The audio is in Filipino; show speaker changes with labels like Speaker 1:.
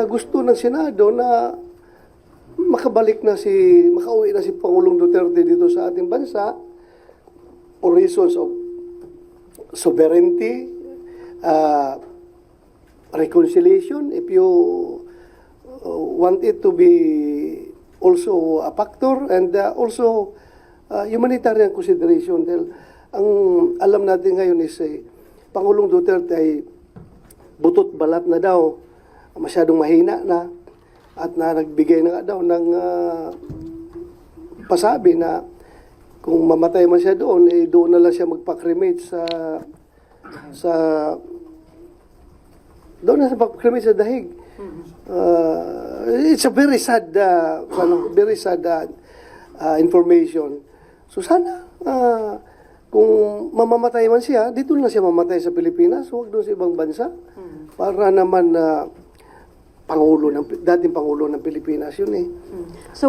Speaker 1: Gusto ng Senado na makauwi na si Pangulong Duterte dito sa ating bansa for reasons of sovereignty, reconciliation, if you want it to be also a factor, and also humanitarian consideration. Dahil ang alam natin ngayon is Pangulong Duterte ay butot balat na daw, masyadong mahina na, at nagbigay na nga daw ng pasabi na kung mamatay man siya doon, doon na lang siya magpa-cremate doon na siya magpa-cremate sa dahig. It's a very sad information. So sana kung mamamatay man siya, dito na siya mamatay sa Pilipinas, huwag doon sa ibang bansa. Para naman dating Pangulo ng Pilipinas yun eh.
Speaker 2: So